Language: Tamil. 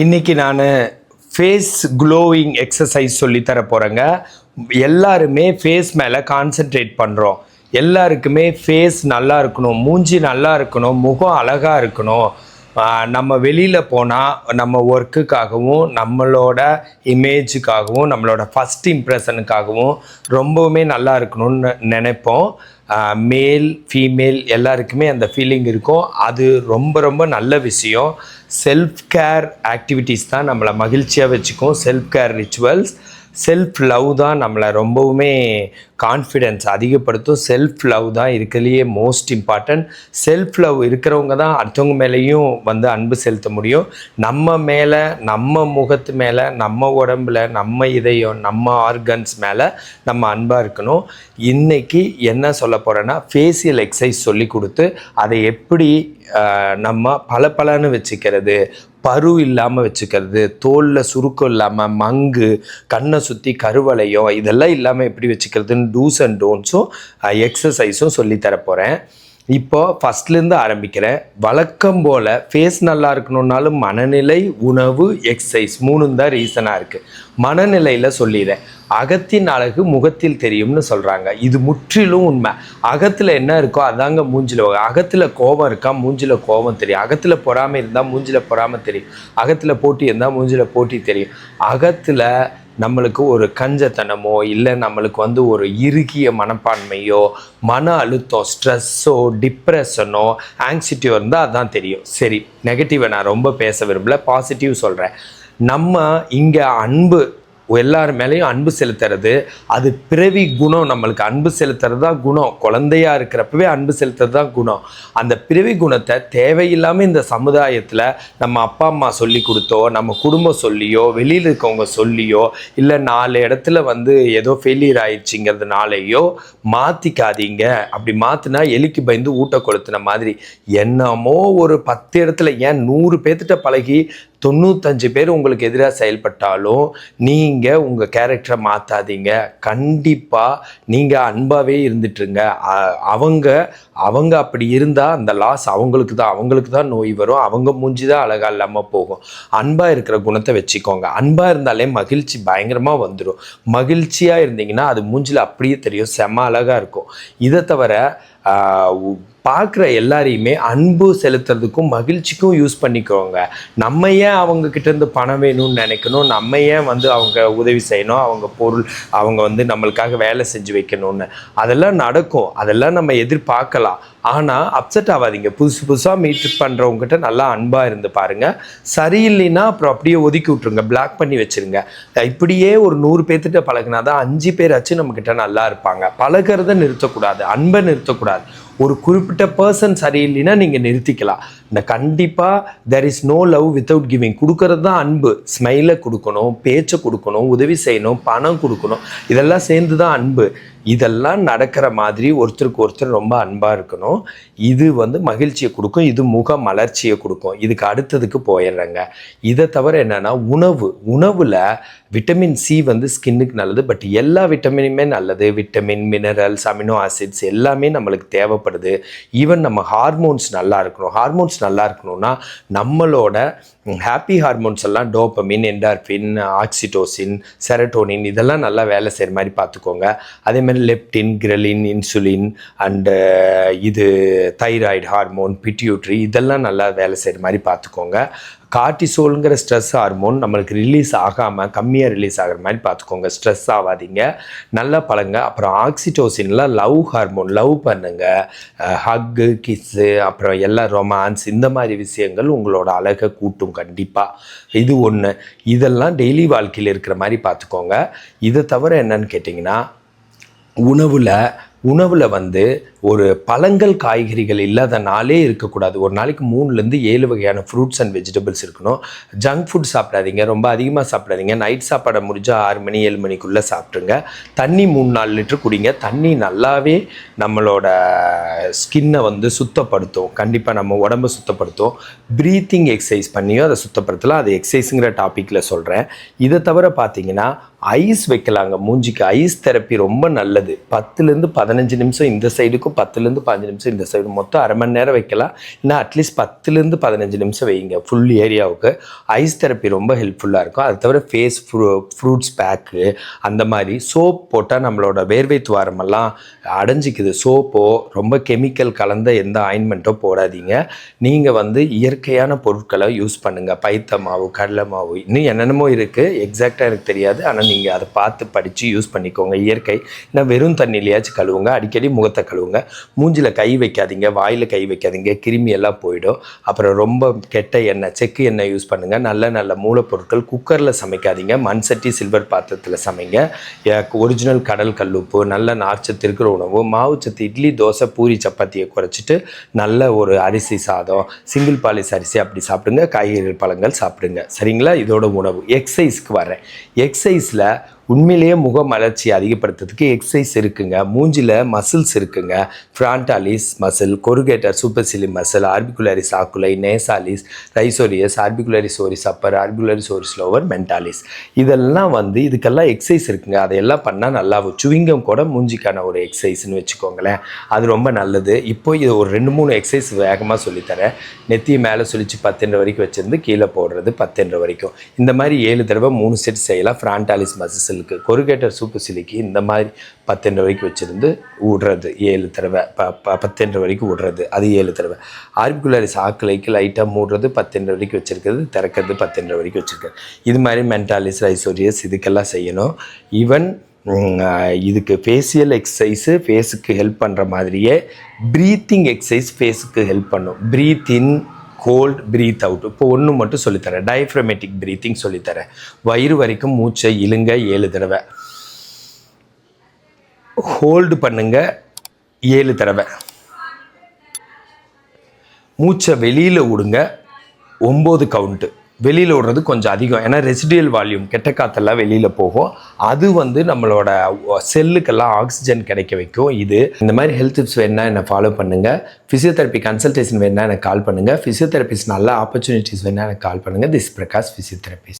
இன்னைக்கு நான் ஃபேஸ் க்ளோயிங் எக்ஸசைஸ் சொல்லித்தர போகிறேங்க. எல்லாருமே ஃபேஸ் மேலே கான்சென்ட்ரேட் பண்ணுறோம். எல்லாருக்குமே ஃபேஸ் நல்லா இருக்கணும், மூஞ்சி நல்லா இருக்கணும், முகம் அழகாக இருக்கணும். நம்ம வெளியில் போனால் நம்ம ஒர்க்குக்காகவும் நம்மளோட இமேஜுக்காகவும் நம்மளோட ஃபஸ்ட் இம்ப்ரெஷனுக்காகவும் ரொம்பவுமே நல்லா இருக்கணும்னு நினைப்போம். மேல் ஃபீமேல் எல்லாருக்குமே அந்த ஃபீலிங் இருக்கும். அது ரொம்ப ரொம்ப நல்ல விஷயம். செல்ஃப் கேர் ஆக்டிவிட்டீஸ் தான் நம்மளை மகிழ்ச்சியாக வச்சுக்கும். Self care rituals, self love தான் நம்மளை ரொம்பவுமே கான்ஃபிடென்ஸ் அதிகப்படுத்தும். செல்ஃப் லவ் தான் இருக்கிறதுலையே மோஸ்ட் இம்பார்ட்டன்ட். செல்ஃப் லவ் இருக்கிறவங்க தான் அடுத்தவங்க மேலேயும் அன்பு செலுத்த முடியும். நம்ம மேலே, நம்ம முகத்து மேலே, நம்ம உடம்புல, நம்ம இதயம், நம்ம ஆர்கன்ஸ் மேலே நம்ம அன்பாக இருக்கணும். இன்றைக்கி என்ன சொல்ல போகிறேன்னா, ஃபேஷியல் எக்ஸசைஸ் சொல்லி கொடுத்து அதை எப்படி நம்ம பளபளன்னு வச்சுக்கிறது, பரு இல்லாமல் வச்சுக்கிறது, தோலில் சுருக்கம் இல்லாமல், மங்கு, கண்ணை சுற்றி கருவளையம் இதெல்லாம் இல்லாமல் எப்படி வச்சுக்கிறதுன்னு டூஸ் அண்ட் டோன்ட்ஸும் எக்ஸசைஸும் சொல்லித்தர போகிறேன். இப்போ ஃபஸ்ட்லேருந்து ஆரம்பிக்கிறேன். வழக்கம் போல் ஃபேஸ் நல்லா இருக்கணுன்னாலும் மனநிலை, உணவு, எக்ஸசைஸ் 3 தான் ரீசனாக இருக்குது. மனநிலையில் சொல்லிடுறேன். அகத்தின் அழகு முகத்தில் தெரியும்னு சொல்கிறாங்க. இது முற்றிலும் உண்மை. அகத்தில் என்ன இருக்கோ அதாங்க மூஞ்சில். அகத்தில் கோபம் இருக்கா, மூஞ்சில் கோபம் தெரியும். அகத்தில் பொறாமை இருந்தால் மூஞ்சில் பொறாமை தெரியும். அகத்தில் போட்டி இருந்தால் மூஞ்சில் போட்டி தெரியும். அகத்தில் நம்மளுக்கு ஒரு கஞ்சத்தனமோ இல்லை நம்மளுக்கு ஒரு இறுகிய மனப்பான்மையோ, மன அழுத்தம், ஸ்ட்ரெஸ்ஸோ, டிப்ரெஷனோ, ஆங்ஸைட்டியோ இருந்தால் அதான் தெரியும். சரி, நெகட்டிவை நான் ரொம்ப பேச விரும்பல, பாசிட்டிவ் சொல்கிறேன். நம்ம இங்கே அன்பு, எல்லார் மேலேயும் அன்பு செலுத்துறது அது பிறவி குணம். நம்மளுக்கு அன்பு செலுத்துறது தான் குணம். குழந்தையாக இருக்கிறப்பவே அன்பு செலுத்துறது தான் குணம். அந்த பிறவி குணத்தை தேவையில்லாமல் இந்த சமுதாயத்தில் நம்ம அப்பா அம்மா சொல்லி கொடுத்தோ, நம்ம குடும்பம் சொல்லியோ, வெளியில் இருக்கவங்க சொல்லியோ, இல்லை 4 இடத்துல ஏதோ ஃபெயிலியர் ஆயிடுச்சுங்கிறதுனாலையோ மாற்றிக்காதீங்க. அப்படி மாற்றினா எலிக்கு பயந்து ஊட்ட கொளுத்துன மாதிரி. என்னமோ ஒரு 10 இடத்துல, ஏன் 100 பேர்த்திட்ட பழகி 95 பேர் உங்களுக்கு எதிராக செயல்பட்டாலும் நீங்கள் உங்கள் கேரக்டரை மாற்றாதீங்க. கண்டிப்பாக நீங்கள் அன்பாகவே இருந்துட்டுருங்க. அவங்க அப்படி இருந்தால் அந்த லாஸ் அவங்களுக்கு தான் நோய் வரும். அவங்க மூஞ்சி தான் அழகாக இல்லாமல் போகும். அன்பாக இருக்கிற குணத்தை வச்சுக்கோங்க. அன்பாக இருந்தாலே மகிழ்ச்சி பயங்கரமாக வந்துடும். மகிழ்ச்சியாக இருந்தீங்கன்னா அது மூஞ்சில் அப்படியே தெரியும், செம்ம அழகாக இருக்கும். இதை தவிர பார்க்குற எல்லாரையுமே அன்பு செலுத்துறதுக்கும் மகிழ்ச்சிக்கும் யூஸ் பண்ணிக்கோங்க. நம்ம ஏன் அவங்கக்கிட்டேருந்து பணம் வேணும்னு நினைக்கணும், நம்ம ஏன் அவங்க உதவி செய்யணும், அவங்க பொருள் அவங்க நம்மளுக்காக வேலை செஞ்சு வைக்கணும்னு. அதெல்லாம் நடக்கும், அதெல்லாம் நம்ம எதிர்பார்க்கலாம். ஆனால் அப்செட் ஆகாதீங்க. புதுசாக மீட் பண்ணுறவங்ககிட்ட நல்லா அன்பாக இருந்து பாருங்கள். சரியில்லைன்னா அப்புறம் அப்படியே ஒதுக்கி விட்ருங்க, பிளாக் பண்ணி வச்சுருங்க. இப்படியே ஒரு 100 பேர்த்திட்ட பழகினா தான் 5 பேராச்சும் நம்மக்கிட்ட நல்லா இருப்பாங்க. பழகிறத நிறுத்தக்கூடாது, அன்பை நிறுத்தக்கூடாது. ஒரு குறிப்பிட்ட பர்சன் சரியில்லைன்னா நீங்கள் நிறுத்திக்கலாம். இந்த கண்டிப்பாக there is no love without giving. கொடுக்கறது தான் அன்பு. ஸ்மைலை கொடுக்கணும், பேச்சை கொடுக்கணும், உதவி செய்யணும், பணம் கொடுக்கணும், இதெல்லாம் சேர்ந்து தான் அன்பு. இதெல்லாம் நடக்கிற மாதிரி ஒருத்தருக்கு ஒருத்தர் ரொம்ப அன்பாக இருக்கணும். இது மகிழ்ச்சியை கொடுக்கும், இது முக மலர்ச்சியை கொடுக்கும். இதுக்கு அடுத்ததுக்கு போயிடுறேங்க. இதை தவிர என்னென்னா உணவில் விட்டமின் சி ஸ்கின்னுக்கு நல்லது. பட் எல்லா விட்டமினுமே நல்லது. விட்டமின், மினரல்ஸ், அமினோ ஆசிட்ஸ் எல்லாமே நம்மளுக்கு தேவைப்படுது. ஈவன் நம்ம ஹார்மோன்ஸ் நல்லா இருக்கணும். ஹார்மோன்ஸ் நல்லா இருக்கணும்னா நம்மளோட ஹாப்பி ஹார்மோன்ஸ் எல்லாம் டோபமின், என்டார்ஃபின், ஆக்சிடோசின், செரட்டோனின் இதெல்லாம் நல்லா வேலை செய்கிற மாதிரி பார்த்துக்கோங்க. அதேமாதிரி லெப்டின், கிரெலின், இன்சுலின் அண்டு இது தைராய்டு ஹார்மோன், பிட்யூட்ரி இதெல்லாம் நல்லா வேலை செய்கிற மாதிரி பார்த்துக்கோங்க. கார்டிசோலுங்கிற ஸ்ட்ரெஸ் ஹார்மோன் நம்மளுக்கு ரிலீஸ் ஆகாமல் கம்மியாக ரிலீஸ் ஆகிற மாதிரி பார்த்துக்கோங்க. ஸ்ட்ரெஸ் ஆகாதீங்க, நல்லா பழங்க. அப்புறம் ஆக்சிடோசின்ல லவ் ஹார்மோன், லவ் பண்ணுங்க, ஹக்கு, கிஸ்ஸு, அப்புறம் எல்லா ரொமான்ஸ் இந்த மாதிரி விஷயங்கள் உங்களோட அழகை கூட்டும் கண்டிப்பாக. இது ஒன்று. இதெல்லாம் டெய்லி வாழ்க்கையில் இருக்கிற மாதிரி பார்த்துக்கோங்க. இதை தவிர என்னன்னு கேட்டிங்கன்னா, உணவில் ஒரு பழங்கள், காய்கறிகள் இல்லாத நாளே இருக்கக்கூடாது. ஒரு நாளைக்கு 3லேருந்து 7 வகையான ஃப்ரூட்ஸ் அண்ட் வெஜிடபிள்ஸ் இருக்கணும். ஜங்க் ஃபுட் சாப்பிடாதீங்க, ரொம்ப அதிகமாக சாப்பிடாதீங்க. நைட் சாப்பாடை முடிஞ்சால் 6 மணி 7 மணிக்குள்ளே சாப்பிட்ருங்க. தண்ணி 3-4 லிட்டர் குடிங்க. தண்ணி நல்லாவே நம்மளோட ஸ்கின்னை சுத்தப்படுத்தும். கண்டிப்பாக நம்ம உடம்பை சுத்தப்படுத்தும். ப்ரீத்திங் எக்ஸசைஸ் பண்ணியும் அதை சுத்தப்படுத்தலாம். அது எக்ஸசைஸுங்கிற டாப்பிக்கில் சொல்கிறேன். இதை தவிர பார்த்தீங்கன்னா ஐஸ் வைக்கலாங்க மூஞ்சிக்கு. ஐஸ் தெரப்பி ரொம்ப நல்லது. 10லேருந்து 15 நிமிஷம் இந்த சைடுக்கும் 10லேருந்து 15 நிமிஷம் இந்த சைடு, மொத்தம் அரை மணி நேரம் வைக்கலாம். இல்லை அட்லீஸ்ட் 10லேருந்து 15 நிமிஷம் வைங்க ஃபுல் ஏரியாவுக்கு. ஐஸ் தெரப்பி ரொம்ப ஹெல்ப்ஃபுல்லாக இருக்கும். அது தவிர ஃபேஸ் ஃப்ரூட்ஸ் பேக்கு அந்த மாதிரி சோப் போட்டால் நம்மளோட வேர்வை துவாரமெல்லாம் அடைஞ்சிக்குது. சோப்போ ரொம்ப கெமிக்கல் கலந்த எந்த ஆயின்மெண்ட்டோ போடாதீங்க. நீங்கள் வந்து இயற்கையான பொருட்களை யூஸ் பண்ணுங்கள். பைத்த மாவு, கடலை மாவு, இன்னும் என்னென்னமோ இருக்குது, எக்ஸாக்டாக எனக்கு தெரியாது. ஆனால் நீங்கள் அதை பார்த்து படித்து யூஸ் பண்ணிக்கோங்க. இயற்கை. இல்லை வெறும் தண்ணியிலையாச்சும் கழுவுங்க. அடிக்கடி முகத்தை கழுவுங்க. மூஞ்சில் கை வைக்காதீங்க, வாயில் கை வைக்காதீங்க, கிருமி எல்லாம் போயிடும். அப்புறம் ரொம்ப கெட்ட எண்ணெய், செக்கு எண்ணெய் யூஸ் பண்ணுங்கள். நல்ல நல்ல மூலப்பொருட்கள். குக்கரில் சமைக்காதீங்க, மண் சட்டி சில்வர் பாத்திரத்தில் சமைங்க. ஒரிஜினல் கடல் கல்லுப்பு, நல்ல நார்ச்சத்து இருக்கிற உணவு, மாவுச்சத்து, இட்லி தோசை பூரி சப்பாத்தியை குறைச்சிட்டு நல்ல ஒரு அரிசி சாதம், சிங்கிள் பாலிஸ் அரிசி அப்படி சாப்பிடுங்க. காய்கறி பழங்கள் சாப்பிடுங்க. சரிங்களா? இதோட உணவு. எக்ஸசைஸ்க்கு வரேன். எக்ஸசைஸில் உண்மையிலேயே முக மலர்ச்சி அதிகப்படுத்துறதுக்கு எக்ஸசைஸ் இருக்குங்க. மூஞ்சில் மசில்ஸ் இருக்குங்க. Frontalis muscle, corrugator supercilii muscle, orbicularis oculi, nasalis, risorius, orbicularis oris upper, orbicularis oris lower, mentalis. இதெல்லாம் வந்து இதுக்கெல்லாம் எக்ஸசைஸ் இருக்குங்க. அதையெல்லாம் பண்ணால் நல்லா. சுவிங்கம் கூட மூஞ்சிக்கான ஒரு எக்ஸசைஸ்னு வச்சுக்கோங்களேன். அது ரொம்ப நல்லது. இப்போ இது ஒரு 2-3 எக்ஸசைஸ் வேகமாக சொல்லித்தரேன். நெத்தியை மேலே சுழிச்சு 10 வரைக்கும் வச்சிருந்து கீழே போடுறது 10 வரைக்கும். இந்த மாதிரி 7 தடவை 3 செட் செய்யலாம். ஃப்ரான்டாலிஸ் மசில், கொருகேட்டர் சூப்பர் சிலிக்கு இந்த மாதிரி 10 வரைக்கும் வச்சுருந்து விடுறது 7 தடவை, 10 வரைக்கும் விடுறது, அது 7 தடவை. ஆர்பிகுலரிஸ் ஆக்கிளைக்கு லைட்டாக மூடுறது 10 வரைக்கும் வச்சுருக்கிறது, திறக்கிறது 10 வரைக்கும் வச்சுருக்கிறது. இது மாதிரி மென்டாலிஸ், ரைசோரியஸ் இதுக்கெல்லாம் செய்யணும். ஈவன் இதுக்கு ஃபேஷியல் எக்ஸசைஸு ஃபேஸுக்கு ஹெல்ப் பண்ணுற மாதிரியே ப்ரீத்திங் எக்ஸசைஸ் ஃபேஸுக்கு ஹெல்ப் பண்ணும். ப்ரீத் இன், கோல்ட், ப்ரீத் அவுட். இப்போ ஒன்று மட்டும் சொல்லித்தரேன். டயஃப்ரமேட்டிக் ப்ரீத்திங் சொல்லித்தரேன். வயிறு வரைக்கும் மூச்சை இழுங்க 7 தடவை, ஹோல்டு பண்ணுங்க 7 தடவை, மூச்சை வெளியில் விடுங்க 9 கவுண்ட்டு. வெளியில் விடுறது கொஞ்சம் அதிகம், ஏன்னா ரெசிடியல் வால்யூம், கெட்ட காற்றெல்லாம் வெளியில் போகும். அது வந்து நம்மளோட செல்லுக்கெல்லாம் ஆக்சிஜன் கிடைக்க வைக்கும். இது இந்த மாதிரி ஹெல்த் டிப்ஸ் வேணுன்னா என்னை ஃபாலோ பண்ணுங்கள். ஃபிசியோதெரப்பி கன்சல்டேஷன் வேணுன்னா எனக்கு கால் பண்ணுங்கள். ஃபிசியோதெரபிஸ்ட் நல்ல ஆப்பர்ச்சுனிட்டிஸ் வேணுன்னா எனக்கு கால் பண்ணுங்கள். This Prakash physiotherapist.